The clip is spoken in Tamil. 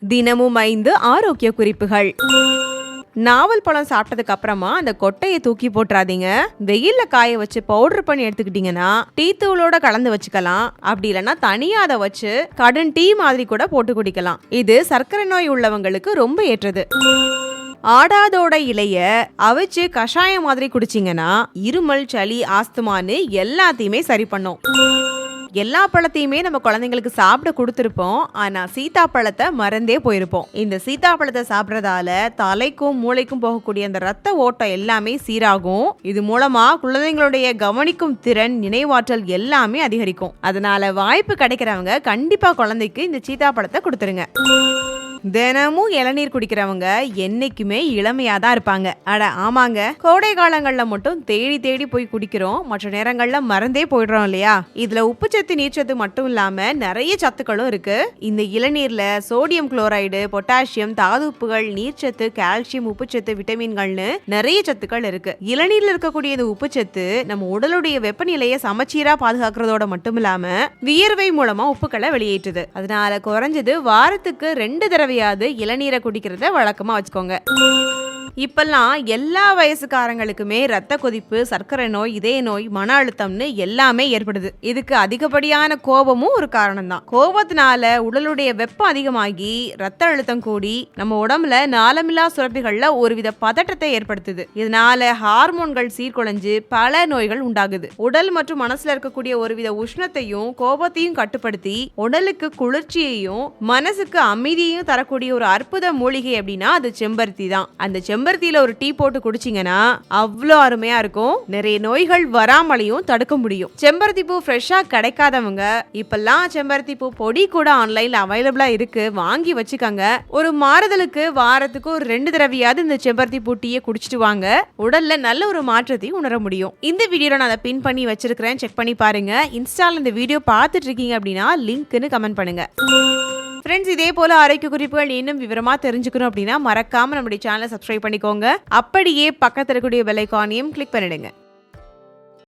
தினமும் 5 ஆரோக்கிய குறிப்புகள். நாவல் பழம் சாப்பிட்டதுக்கு அப்புறமா அந்த கொட்டையை தூக்கி போட்டுறாதீங்க. வெயில்ல காய வச்சு பவுடர் பண்ணி எடுத்துக்கிட்டீங்கன்னா டீ தூளோட கலந்து வச்சுக்கலாம். அப்படி இல்லைன்னா தனியா அதை வச்சு கடும் டீ மாதிரி கூட போட்டு குடிக்கலாம். இது சர்க்கரை நோய் உள்ளவங்களுக்கு ரொம்ப ஏற்றது. ஆடாதோட இலைய அவிச்சு கஷாயம் மாதிரி குடிச்சிங்கன்னா இருமல், சளி, ஆஸ்துமான்னு எல்லாத்தையுமே சரி பண்ணும். எல்லா பழத்தையுமே நம்ம குழந்தைங்களுக்கு சாப்பிட கொடுத்துருப்போம். ஆனா சீதாப்பழத்தை மறந்தே போயிருப்போம். இந்த சீதாப்பழத்தை சாப்பிட்றதால தலைக்கும் மூளைக்கும் போகக்கூடிய அந்த ரத்த ஓட்டம் எல்லாமே சீராகும். இது மூலமா குழந்தைங்களுடைய கவனிக்கும் திறன், நினைவாற்றல் எல்லாமே அதிகரிக்கும். அதனால வாய்ப்பு கிடைக்கிறவங்க கண்டிப்பா குழந்தைக்கு இந்த சீதாப்பழத்தை கொடுத்துருங்க. தினமும் இளநீர் குடிக்கிறவங்க என்னைக்குமே இளமையா தான் இருப்பாங்க. அட ஆமாங்க, கோடை காலங்கள்ல மட்டும் தேடி தேடி போய் குடிக்கிறோம், மற்ற நேரங்கள்ல மறந்தே போயிடுறோம் இல்லையா? இதுல உப்புச்சத்து, நீர்ச்சத்து மட்டும் இல்லாம நிறைய சத்துக்களும் இருக்கு. இந்த இளநீர்ல சோடியம் குளோரைடு, பொட்டாசியம், தாதுப்புகள், நீர்ச்சத்து, கால்சியம், உப்புச்சத்து, விட்டமின்கள்னு நிறைய சத்துக்கள் இருக்கு. இளநீர்ல இருக்கக்கூடிய இந்த உப்புச்சத்து நம்ம உடலுடைய வெப்பநிலையை சமச்சீரா பாதுகாக்கிறதோட மட்டும் இல்லாம வியர்வை மூலமா உப்புக்களை வெளியேற்றுது. அதனால குறைஞ்சது வாரத்துக்கு 2 தடவையாவது இளநீரை குடிக்கிறத வழக்கமா வச்சுக்கோங்க. இப்பெல்லாம் எல்லா வயசுக்காரங்களுக்குமே ரத்த கொதிப்பு, சர்க்கரை நோய், இதய நோய், மன அழுத்தம்னு எல்லாமே ஏற்படுது. இதுக்கு அதிகப்படியான கோபமும் ஒரு காரணம் தான். கோபத்தினால உடலுடைய வெப்பம் அதிகமாகி ரத்த அழுத்தம் கூடி நம்ம உடம்புல நாளமில்லா சுரப்பிகள்ல ஒருவித பதட்டத்தை ஏற்படுத்துது. இதனால ஹார்மோன்கள் சீர்குலைஞ்சு பல நோய்கள் உண்டாகுது. உடல் மற்றும் மனசுல இருக்கக்கூடிய ஒருவித உஷ்ணத்தையும் கோபத்தையும் கட்டுப்படுத்தி உடலுக்கு குளிர்ச்சியையும் மனசுக்கு அமைதியையும் தரக்கூடிய ஒரு அற்புத மூலிகை அப்படின்னா அது செம்பருத்தி தான். அந்த செம்பருத்தியில ஒரு டீ போட்டு குடிச்சிங்கன்னா அவ்வளோ அருமையா இருக்கும். நிறைய நோய்கள் வராமலையும் தடுக்க முடியும். செம்பருத்தி பூ ஃப்ரெஷ்ஷா கிடைக்காதவங்க இப்பெல்லாம் செம்பருத்தி பூ பொடி கூட ஆன்லைன்ல அவைலபிளா இருக்கு, வாங்கி வச்சுக்கோங்க. ஒரு மாறுதலுக்கு வாரத்துக்கு ஒரு 2 தடவையாவது இந்த செம்பருத்தி பூ டீயை குடிச்சிட்டு வாங்க. உடல்ல நல்ல ஒரு மாற்றத்தையும் உணர முடியும். இந்த வீடியோல நான் அதை பின் பண்ணி வச்சிருக்கிறேன், செக் பண்ணி பாருங்க. இன்ஸ்டால இந்த வீடியோ பார்த்துட்டு இருக்கீங்க அப்படின்னா லிங்க்னு கமெண்ட் பண்ணுங்க. ஃப்ரெண்ட்ஸ், இதே போல ஆரோக்கிய குறிப்புகள் இன்னும் விவரமா தெரிஞ்சுக்கணும் அப்படின்னா மறக்காம நம்முடைய சேனலை சப்ஸ்கிரைப் பண்ணிக்கோங்க. அப்படியே பக்கத்துல இருக்கக்கூடிய பெல் ஐகானையும் கிளிக் பண்ணிடுங்க.